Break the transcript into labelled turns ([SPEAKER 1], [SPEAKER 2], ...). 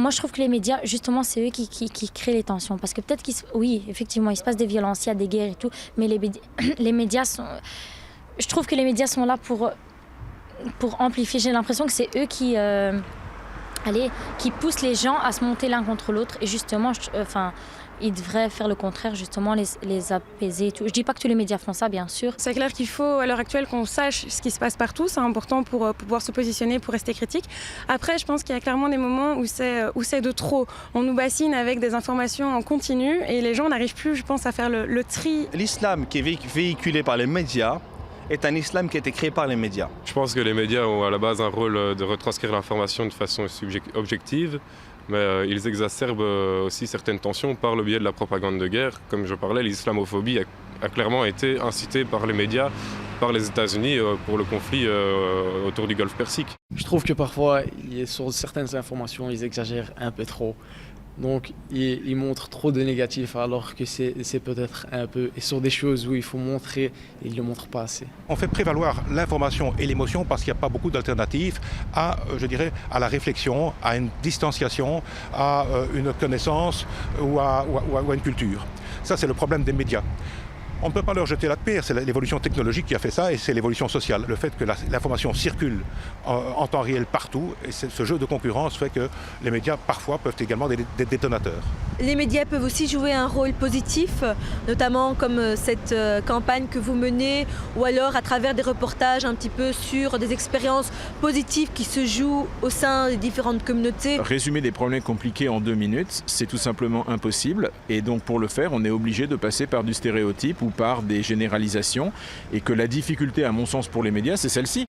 [SPEAKER 1] Moi, je trouve que les médias, justement, c'est eux qui créent les tensions. Parce que peut-être oui, effectivement, il se passe des violences, il y a des guerres et tout, mais les médias sont... Je trouve que les médias sont là pour amplifier. J'ai l'impression que c'est eux qui poussent les gens à se monter l'un contre l'autre. Et justement, ils devraient faire le contraire, justement, les apaiser et tout. Je dis pas que tous les médias font ça, bien sûr.
[SPEAKER 2] C'est clair qu'il faut, à l'heure actuelle, qu'on sache ce qui se passe partout. C'est important pour pouvoir se positionner, pour rester critique. Après, je pense qu'il y a clairement des moments où c'est de trop. On nous bassine avec des informations en continu et les gens n'arrivent plus, je pense, à faire le tri.
[SPEAKER 3] L'islam qui est véhiculé par les médias est un islam qui a été créé par les médias.
[SPEAKER 4] Je pense que les médias ont à la base un rôle de retranscrire l'information de façon objective. Mais ils exacerbent aussi certaines tensions par le biais de la propagande de guerre. Comme je parlais, l'islamophobie a clairement été incitée par les médias, par les États-Unis pour le conflit autour du Golfe Persique.
[SPEAKER 5] Je trouve que parfois, sur certaines informations, ils exagèrent un peu trop. Donc, ils montrent trop de négatifs alors que c'est peut-être un peu... Et sur des choses où il faut montrer, ils ne le montrent pas assez.
[SPEAKER 6] On fait prévaloir l'information et l'émotion parce qu'il n'y a pas beaucoup d'alternatives à la réflexion, à une distanciation, à une connaissance ou à une culture. Ça, c'est le problème des médias. On ne peut pas leur jeter la pierre, c'est l'évolution technologique qui a fait ça et c'est l'évolution sociale. Le fait que l'information circule en temps réel partout, et ce jeu de concurrence fait que les médias parfois peuvent également être des détonateurs.
[SPEAKER 7] Les médias peuvent aussi jouer un rôle positif, notamment comme cette campagne que vous menez, ou alors à travers des reportages un petit peu sur des expériences positives qui se jouent au sein des différentes communautés.
[SPEAKER 8] Résumer des problèmes compliqués en 2 minutes, c'est tout simplement impossible. Et donc pour le faire, on est obligé de passer par du stéréotype ou par des généralisations. Et que la difficulté, à mon sens, pour les médias, c'est celle-ci.